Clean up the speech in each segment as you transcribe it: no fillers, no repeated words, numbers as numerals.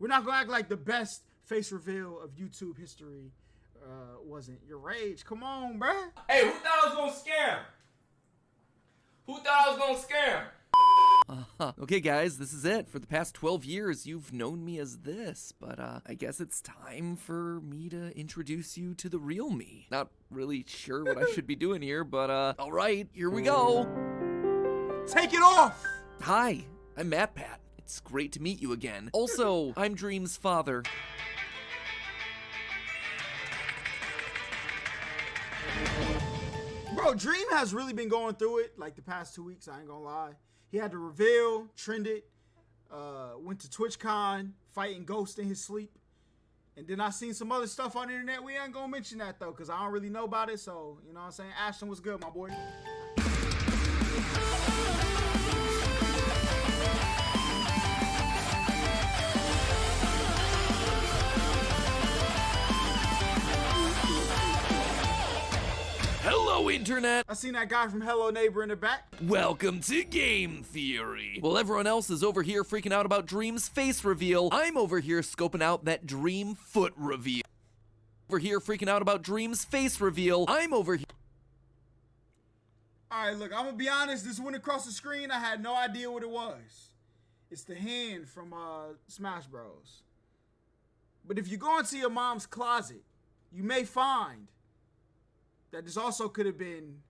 We're not gonna act like the best face reveal of YouTube history wasn't your rage. Come on, bruh. Hey, who thought I was gonna scam? Who thought I was gonna scam? Okay, guys, this is it. For the past 12 years, you've known me as this, but I guess it's time for me to introduce you to the real me. Not really sure what I should be doing here, but all right, here we go. Take it off. Hi, I'm MatPat. It's great to meet you again. Also, I'm Dream's father. Bro, Dream has really been going through it like the past 2 weeks, I ain't gonna lie. He had to reveal, trended, went to TwitchCon, fighting ghosts in his sleep. And then I seen some other stuff on the internet. We ain't gonna mention that though, because I don't really know about it. So, you know what I'm saying? Ashton was good, my boy. Hello, Internet! I seen that guy from Hello Neighbor in the back. Welcome to Game Theory. While everyone else is over here freaking out about Dream's face reveal, I'm over here scoping out that Dream foot reveal. Over here freaking out about Dream's face reveal, I'm over here. Alright, look, I'm gonna be honest. This went across the screen. I had no idea what it was. It's the hand from Smash Bros. But if you go into your mom's closet, you may find that this also could have been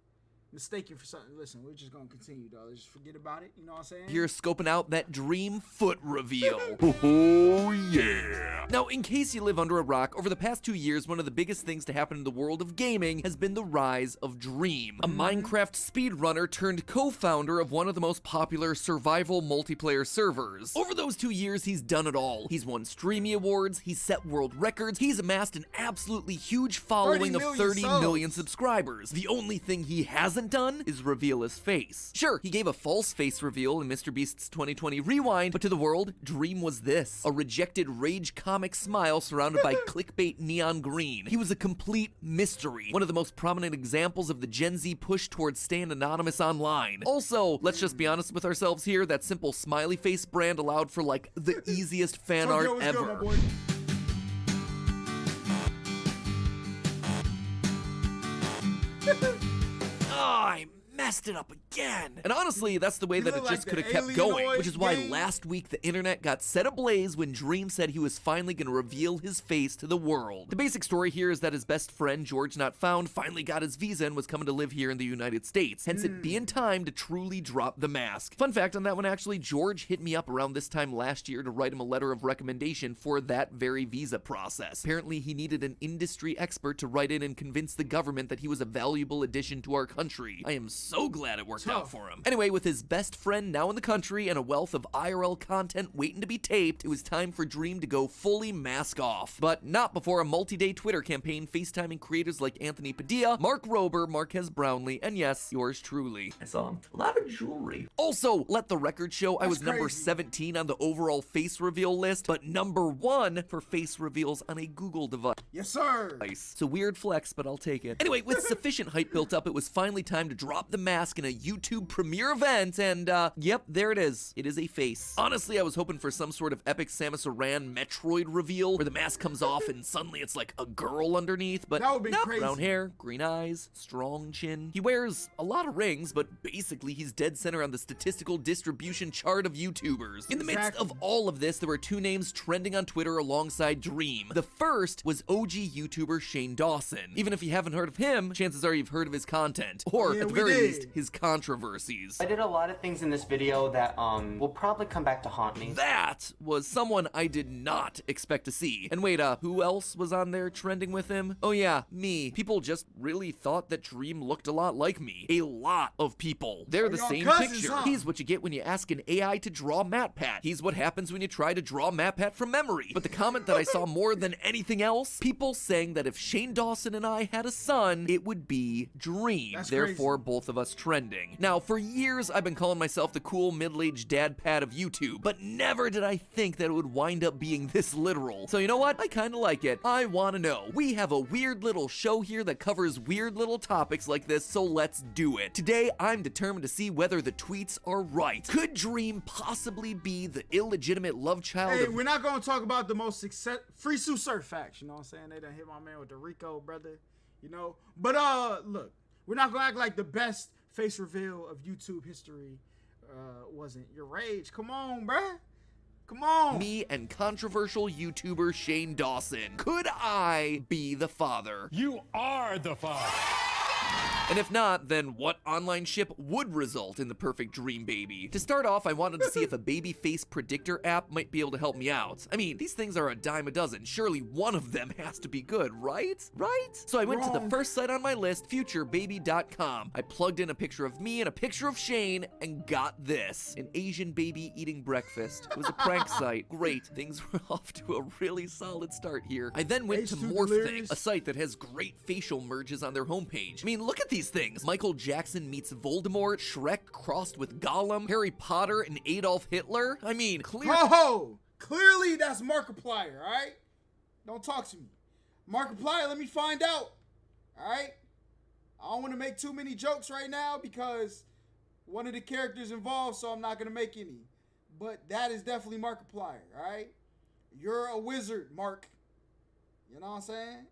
mistaken for something. Listen, we're just gonna continue, though. Just forget about it. You know what I'm saying? Here scoping out that Dream foot reveal. Oh yeah! Now, in case you live under a rock, over the past 2 years, one of the biggest things to happen in the world of gaming has been the rise of Dream, a Minecraft speedrunner turned co-founder of one of the most popular survival multiplayer servers. Over those 2 years, he's done it all. He's won Streamy Awards, he's set world records, he's amassed an absolutely huge following of 30 million subscribers. The only thing he hasn't done is reveal his face. Sure, he gave a false face reveal in MrBeast's 2020 Rewind, but to the world, Dream was this: a rejected rage comic smile surrounded by clickbait neon green. He was a complete mystery, one of the most prominent examples of the Gen Z push towards staying anonymous online. Also, let's just be honest with ourselves here, that simple smiley face brand allowed for like the easiest fan art ever. I messed it up again. And honestly, that's the way that it just could have kept going, which is why last week the internet got set ablaze when Dream said he was finally gonna reveal his face to the world. The basic story here is that his best friend, George Not Found, finally got his visa and was coming to live here in the United States, hence it being time to truly drop the mask. Fun fact on that one, actually, George hit me up around this time last year to write him a letter of recommendation for that very visa process. Apparently, he needed an industry expert to write in and convince the government that he was a valuable addition to our country. I am so glad it worked out for him. Anyway, with his best friend now in the country and a wealth of IRL content waiting to be taped, it was time for Dream to go fully mask off. But not before a multi-day Twitter campaign FaceTiming creators like Anthony Padilla, Mark Rober, Marquez Brownlee, and yes, yours truly. I saw a lot of jewelry. Also, let the record show I was number 17 on the overall face reveal list, but number 1 for face reveals on a Google device. Yes, sir. It's a weird flex, but I'll take it. Anyway, with sufficient hype built up, it was finally time to drop the mask in a YouTube premiere event, and yep, there it is. It is a face. Honestly, I was hoping for some sort of epic Samus Aran Metroid reveal where the mask comes off and suddenly it's like a girl underneath, but that would be nope. crazy. Brown hair, green eyes, strong chin. He wears a lot of rings, but basically he's dead center on the statistical distribution chart of YouTubers. In the midst of all of this, there were 2 names trending on Twitter alongside Dream. The first was OG YouTuber Shane Dawson. Even if you haven't heard of him, chances are you've heard of his content, or at the very least, his controversies. I did a lot of things in this video that will probably come back to haunt me. That was someone I did not expect to see. And wait, who else was on there trending with him? Oh yeah, me. People just really thought that Dream looked a lot like me. A lot of people. They're the same picture. He's what you get when you ask an AI to draw MatPat. He's what happens when you try to draw MatPat from memory. But the comment that I saw more than anything else, people saying that if Shane Dawson and I had a son, it would be Dream. Therefore, both of of us trending. Now, for years, I've been calling myself the cool middle-aged dad pad of YouTube, but never did I think that it would wind up being this literal. So you know what? I kinda like it. I wanna know. We have a weird little show here that covers weird little topics like this, so let's do it. Today, I'm determined to see whether the tweets are right. Could Dream possibly be the illegitimate love child Hey, of... we're not gonna talk about the most free Sue Surf facts, you know what I'm saying? They done hit my man with the Rico, brother, you know? But, look, we're not gonna act like the best face reveal of YouTube history wasn't your rage. Come on, bruh. Come on. Me and controversial YouTuber Shane Dawson. Could I be the father? You are the father. And if not, then what online ship would result in the perfect dream baby? To start off, I wanted to see if a baby face predictor app might be able to help me out. I mean, these things are a dime a dozen. Surely one of them has to be good, right? Right? So I went to the first site on my list, futurebaby.com. I plugged in a picture of me and a picture of Shane and got this. An Asian baby eating breakfast. It was a prank site. Great. Things were off to a really solid start here. I then went to H2 Morph Thing, Delirious. a site that has great facial merges on their homepage. I mean, look at these things. Michael Jackson meets Voldemort, Shrek crossed with Gollum, Harry Potter and Adolf Hitler. I mean, Clearly that's Markiplier, all right? Don't talk to me. Markiplier, let me find out, all right? I don't want to make too many jokes right now because one of the characters involved, so I'm not going to make any. But that is definitely Markiplier, all right? You're a wizard, Mark. You know what I'm saying?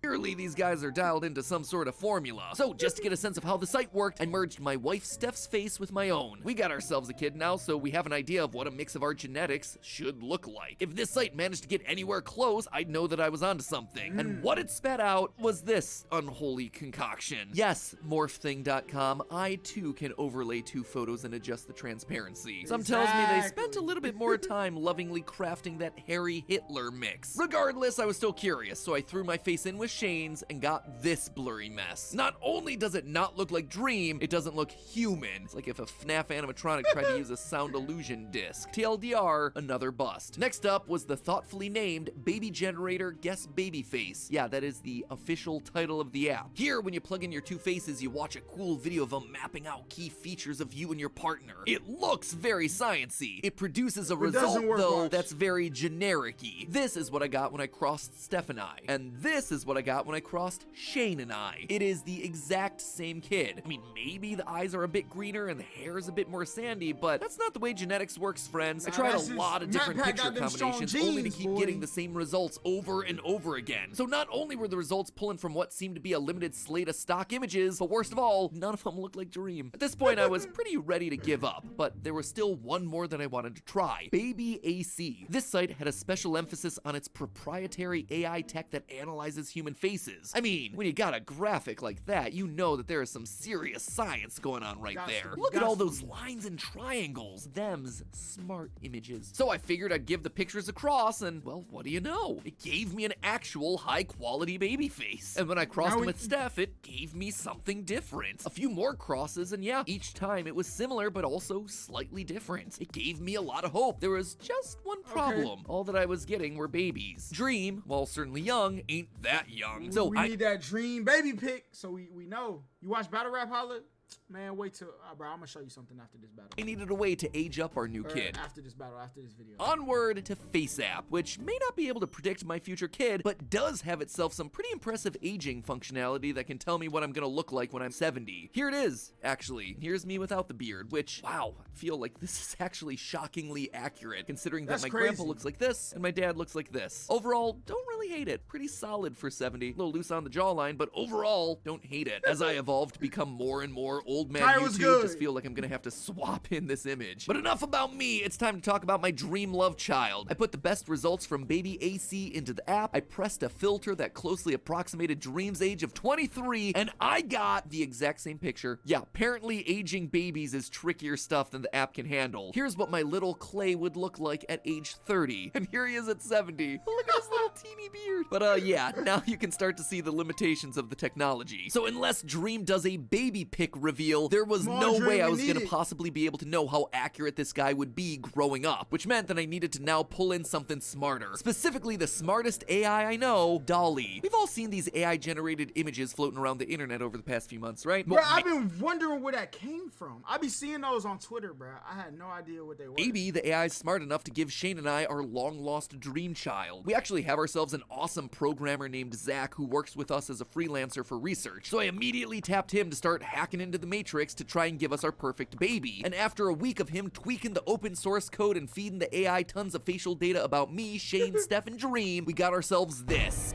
Clearly, these guys are dialed into some sort of formula. So, just to get a sense of how the site worked, I merged my wife Steph's face with my own. We got ourselves a kid now, so we have an idea of what a mix of our genetics should look like. If this site managed to get anywhere close, I'd know that I was onto something. And what it spat out was this unholy concoction. Yes, morphthing.com, I too can overlay 2 photos and adjust the transparency. Some tells me they spent a little bit more time lovingly crafting that Harry Hitler mix. Regardless, I was still curious, so I threw my face in with Shane's and got this blurry mess. Not only does it not look like Dream, it doesn't look human. It's like if a FNAF animatronic tried to use a sound illusion disc. TLDR, another bust. Next up was the thoughtfully named Baby Generator Guess Baby Face. Yeah, that is the official title of the app. Here, when you plug in your 2 faces, you watch a cool video of them mapping out key features of you and your partner. It looks very sciencey. It produces a result, though, that's very generic-y. This is what I got when I crossed Steph and I. And this is what I got when I crossed Shane and I. It is the exact same kid. I mean, maybe the eyes are a bit greener and the hair is a bit more sandy, but that's not the way genetics works, friends. I tried a lot of different picture combinations only to keep getting the same results over and over again. So not only were the results pulling from what seemed to be a limited slate of stock images, but worst of all, none of them looked like Dream. At this point, I was pretty ready to give up, but there was still one more that I wanted to try. Baby AC. This site had a special emphasis on its proprietary AI tech that analyzes human faces. I mean, when you got a graphic like that, you know that there is some serious science going on right there. Look at all those lines and triangles. Them's smart images. So I figured I'd give the pictures a cross, and well, what do you know? It gave me an actual high-quality baby face. And when I crossed them with Steph, it gave me something different. A few more crosses, and yeah, each time it was similar, but also slightly different. It gave me a lot of hope. There was just one problem. All that I was getting were babies. Dream, while certainly young, ain't that young. So we need that Dream baby pic, so we know. You watch Battle Rap, Holla? Man, wait till, bro, I'm gonna show you something after this battle. I needed a way to age up our new kid. After this battle, after this video. Onward to FaceApp, which may not be able to predict my future kid, but does have itself some pretty impressive aging functionality that can tell me what I'm gonna look like when I'm 70. Here it is, actually. Here's me without the beard, which, wow, I feel like this is actually shockingly accurate, considering that my grandpa looks like this and my dad looks like this. Overall, don't really hate it. Pretty solid for 70. A little loose on the jawline, but overall, don't hate it. As I evolve to become more and more old man YouTube, just feel like I'm gonna have to swap in this image. But enough about me, it's time to talk about my dream love child. I put the best results from Baby AC into the app, I pressed a filter that closely approximated Dream's age of 23, and I got the exact same picture. Yeah, apparently aging babies is trickier stuff than the app can handle. Here's what my little Clay would look like at age 30, and here he is at 70. Look at his little teeny beard. But yeah, now you can start to see the limitations of the technology. So unless Dream does a baby pic reveal, there was Small no dream way I we was going to needed. possibly be able to know how accurate this guy would be growing up, which meant that I needed to now pull in something smarter. Specifically, the smartest AI I know, Dolly. We've all seen these AI-generated images floating around the internet over the past few months, right? Bro, I've been wondering where that came from. I be seeing those on Twitter, bro. I had no idea what they were. Maybe the AI is smart enough to give Shane and I our long-lost dream child. We actually have ourselves an awesome programmer named Zach who works with us as a freelancer for research. So I immediately tapped him to start hacking into the Matrix to try and give us our perfect baby. And after a week of him tweaking the open source code and feeding the AI tons of facial data about me, Shane, Steph, and Dream, we got ourselves this.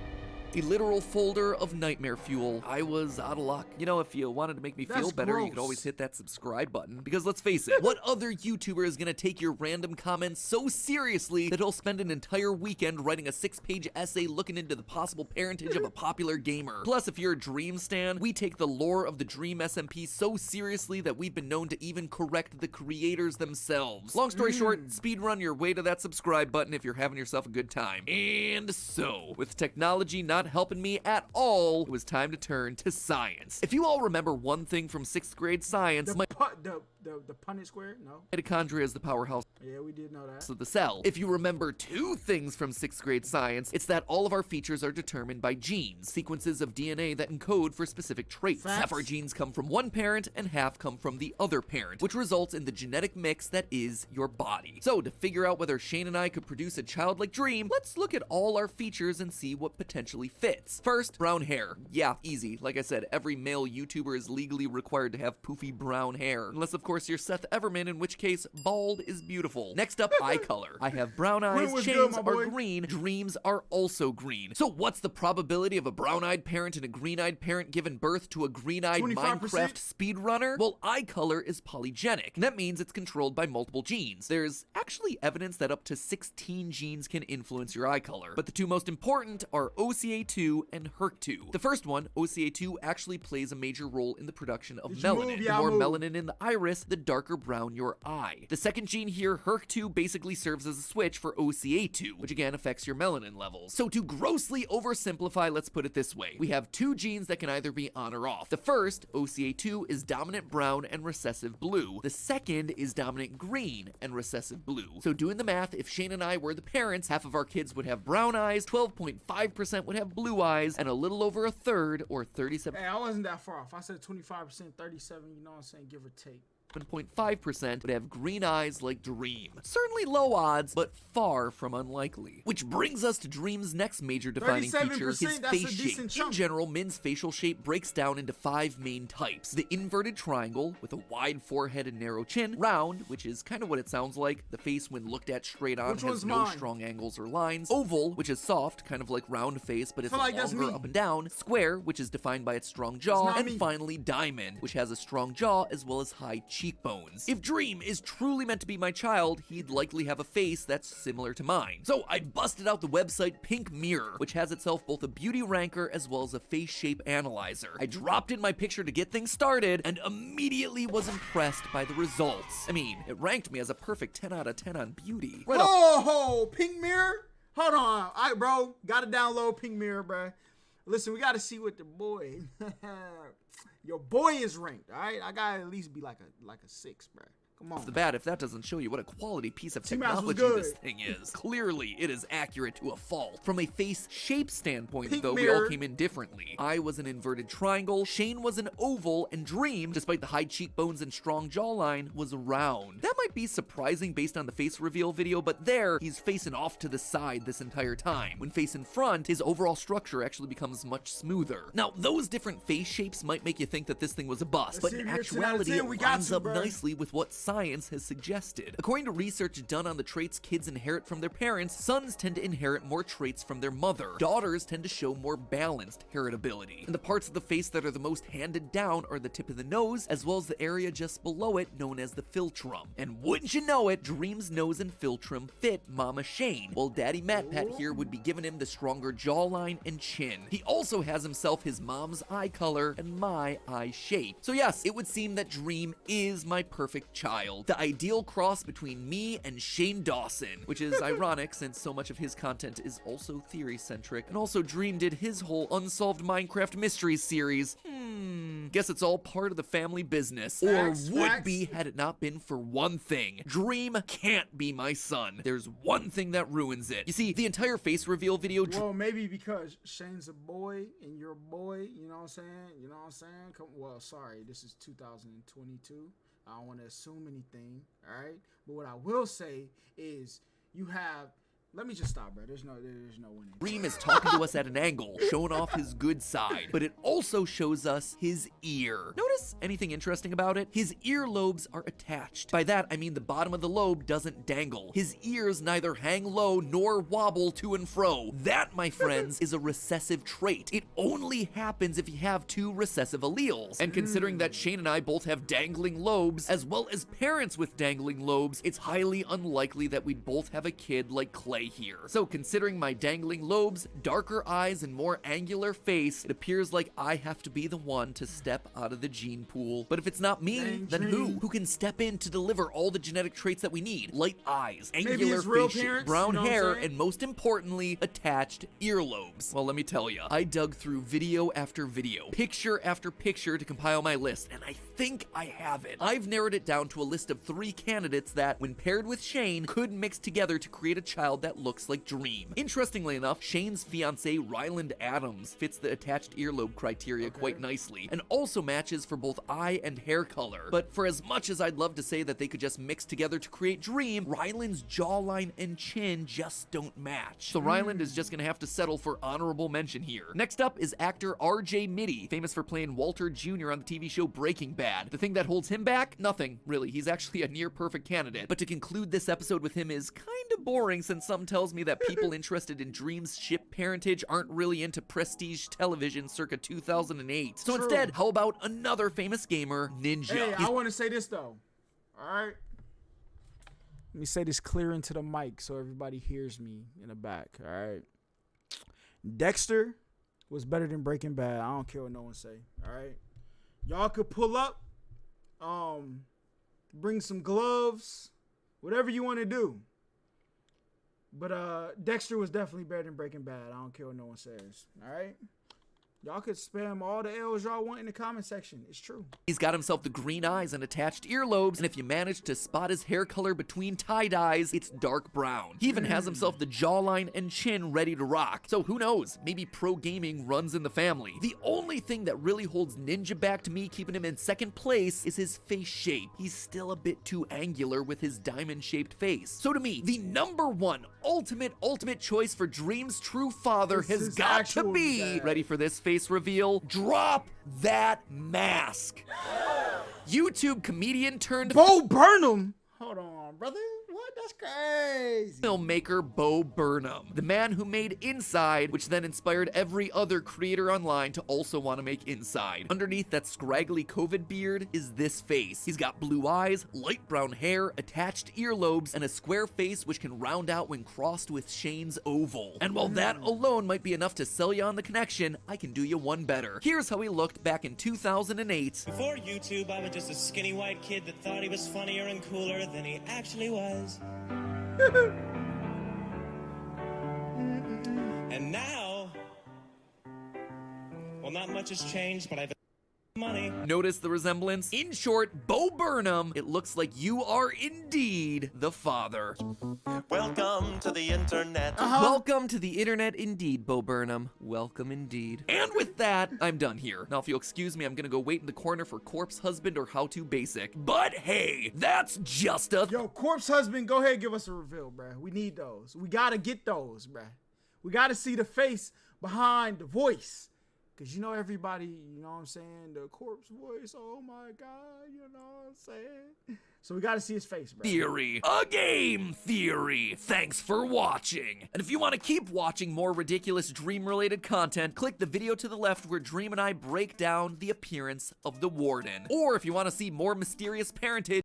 A literal folder of nightmare fuel. I was out of luck. You know, if you wanted to make me feel That's better, you could gross. always hit that subscribe button. Because let's face it, what other YouTuber is gonna take your random comments so seriously that he'll spend an entire weekend writing a 6-page essay looking into the possible parentage of a popular gamer? Plus, if you're a Dream stan, we take the lore of the Dream SMP so seriously that we've been known to even correct the creators themselves. Long story short, speedrun your way to that subscribe button if you're having yourself a good time. And so, with technology not helping me at all, it was time to turn to science. If you all remember one thing from 6th grade science, The Punnett square? No. mitochondria is the powerhouse Yeah, we did know that. of the cell. If you remember two things from 6th grade science, it's that all of our features are determined by genes, sequences of DNA that encode for specific traits. Facts. Half our genes come from one parent and half come from the other parent, which results in the genetic mix that is your body. So to figure out whether Shane and I could produce a childlike dream, let's look at all our features and see what potentially fits. First, brown hair. Yeah, easy. Like I said, every male YouTuber is legally required to have poofy brown hair. Unless, of course, you're Seth Everman, in which case, bald is beautiful. Next up, eye color. I have brown eyes, was good, Shane's my are boy. green, Dreams are also green. So what's the probability of a brown-eyed parent and a green-eyed parent giving birth to a green-eyed 25%? Minecraft speedrunner? Well, eye color is polygenic, and that means it's controlled by multiple genes. There's actually evidence that up to 16 genes can influence your eye color, but the two most important are OCA2 and HERC2. The first one, OCA2, actually plays a major role in the production of Did you melanin. move? The Yeah, I more moved. melanin in the iris, the darker brown your eye. The second gene here, HERC2, basically serves as a switch for OCA2, which again affects your melanin levels. So to grossly oversimplify, let's put it this way. We have two genes that can either be on or off. The first, OCA2, is dominant brown and recessive blue. The second is dominant green and recessive blue. So doing the math, if Shane and I were the parents, half of our kids would have brown eyes, 12.5% would have blue eyes, and a little over a third, or 37. Hey, I wasn't that far off. I said 25%, 37, you know what I'm saying? Give or take. 7.5% would have green eyes like Dream. Certainly low odds, but far from unlikely. Which brings us to Dream's next major defining feature, his 37%, that's a face shape. decent In chunk. general, Min's facial shape breaks down into 5 main types. The inverted triangle, with a wide forehead and narrow chin. Round, which is kind of what it sounds like. The face, when looked at straight on, Which has one's no mine? strong angles or lines. Oval, which is soft, kind of like round face, but it's feel like that's longer me. up and down. Square, which is defined by its strong jaw. not And me. finally, diamond, which has a strong jaw as well as high cheekbones. If Dream is truly meant to be my child, he'd likely have a face that's similar to mine. So I busted out the website Pink Mirror, which has itself both a beauty ranker as well as a face shape analyzer. I dropped in my picture to get things started and immediately was impressed by the results. I mean, it ranked me as a perfect 10 out of 10 on beauty. Right off Oh, Pink Mirror? Hold on. All right, bro. Gotta download Pink Mirror, bro. Listen, we gotta see what the boy... Your boy is ranked, all right? I gotta at least be like a 6, bro. Come on. the bat, if that doesn't show you what a quality piece of T-Mouse was technology this good. thing is. Clearly, it is accurate to a fault. From a face shape standpoint, Pink though, we all mirror. came in differently. I was an inverted triangle, Shane was an oval, and Dream, despite the high cheekbones and strong jawline, was round. That might be surprising based on the face reveal video, but there, he's facing off to the side this entire time. When facing front, his overall structure actually becomes much smoother. Now, those different face shapes might make you think that this thing was a bust, Let's but see in if you're 10 out of actuality, 10, it we got lines you, up bro. nicely with what science has suggested. According to research done on the traits kids inherit from their parents, sons tend to inherit more traits from their mother. Daughters tend to show more balanced heritability. And the parts of the face that are the most handed down are the tip of the nose, as well as the area just below it known as the philtrum. And wouldn't you know it, Dream's nose and philtrum fit Mama Shane, while Daddy MatPat here would be giving him the stronger jawline and chin. He also has himself his mom's eye color and my eye shape. So yes, it would seem that Dream is my perfect child. The ideal cross between me and Shane Dawson, which is ironic since so much of his content is also theory-centric. And also Dream did his whole Unsolved Minecraft Mysteries series. Guess it's all part of the family business. Facts, Or would facts. be had it not been for one thing. Dream can't be my son. There's one thing that ruins it. You see, the entire face reveal video... Well, maybe because Shane's a boy and you're a boy, you know what I'm saying? You know what I'm saying? Well, sorry, this is 2022. I don't want to assume anything, all right? But what I will say is you have... Let me just stop, bro. There's no winning. Dream is talking to us at an angle, showing off his good side, but it also shows us his ear. Notice anything interesting about it? His earlobes are attached. By that, I mean the bottom of the lobe doesn't dangle. His ears neither hang low nor wobble to and fro. That, my friends, is a recessive trait. It only happens if you have two recessive alleles. And considering that Shane and I both have dangling lobes, as well as parents with dangling lobes, it's highly unlikely that we'd both have a kid like Clay here. So considering my dangling lobes, darker eyes, and more angular face, it appears like I have to be the one to step out of the gene pool. But if it's not me, Dang, then Dream. who? Who can step in to deliver all the genetic traits that we need? Light eyes, Maybe angular his real face shape, parents, brown you know what I'm hair, saying? and most importantly, attached earlobes. Well, let me tell you, I dug through video after video, picture after picture to compile my list, and I think I have it. I've narrowed it down to a list of 3 candidates that, when paired with Shane, could mix together to create a child that looks like Dream. Interestingly enough, Shane's fiancée Ryland Adams fits the attached earlobe criteria quite nicely, and also matches for both eye and hair color. But for as much as I'd love to say that they could just mix together to create Dream, Ryland's jawline and chin just don't match. So Ryland is just gonna have to settle for honorable mention here. Next up is actor RJ Mitty, famous for playing Walter Jr. on the TV show Breaking Bad. The thing that holds him back? Nothing, really. He's actually a near perfect candidate. But to conclude this episode with him is kinda boring, since something tells me that people interested in Dream's ship parentage aren't really into prestige television circa 2008. So True. instead, how about another famous gamer, Ninja? Hey, I want to say this, though. All right? Let me say this clear into the mic so everybody hears me in the back, all right? Dexter was better than Breaking Bad. I don't care what no one say, all right? Y'all could pull up, bring some gloves, whatever you want to do. But Dexter was definitely better than Breaking Bad. I don't care what no one says, all right? Y'all could spam all the L's y'all want in the comment section. It's true. He's got himself the green eyes and attached earlobes, and if you manage to spot his hair color between tie-dyes, it's dark brown. He even has himself the jawline and chin ready to rock. So who knows, maybe pro gaming runs in the family. The only thing that really holds Ninja back to me, keeping him in second place, is his face shape. He's still a bit too angular with his diamond-shaped face. So to me, the number one ultimate choice for Dream's true father It's has his got to actual be, dad. ready for this face reveal, drop that mask. YouTube comedian turned Bo Burnham? Hold on, brother. What? That's crazy. filmmaker Bo Burnham, the man who made Inside, which then inspired every other creator online to also want to make Inside. Underneath that scraggly COVID beard is this face. He's got blue eyes, light brown hair, attached earlobes, and a square face which can round out when crossed with Shane's oval. And while that alone might be enough to sell you on the connection, I can do you one better. Here's how he looked back in 2008. Before YouTube, I was just a skinny white kid that thought he was funnier and cooler than he actually was. And now, well, not much has changed, but I've money. Notice the resemblance? In short, Bo Burnham, it looks like you are indeed the father. Welcome to the internet. Welcome to the internet indeed, Bo Burnham. Welcome indeed. And with that, I'm done here. Now, if you'll excuse me, I'm gonna go wait in the corner for Corpse Husband or How To Basic. But hey, that's just a... Yo, Corpse Husband, go ahead and give us a reveal, bruh. We need those. We gotta get those, bruh. We gotta see the face behind the voice. Cause you know everybody, you know what I'm saying? The corpse voice, oh my God, you know what I'm saying? So we gotta see his face, bro. Theory. A game theory. Thanks for watching. And if you want to keep watching more ridiculous Dream-related content, click the video to the left where Dream and I break down the appearance of the Warden. Or if you want to see more mysterious parentage,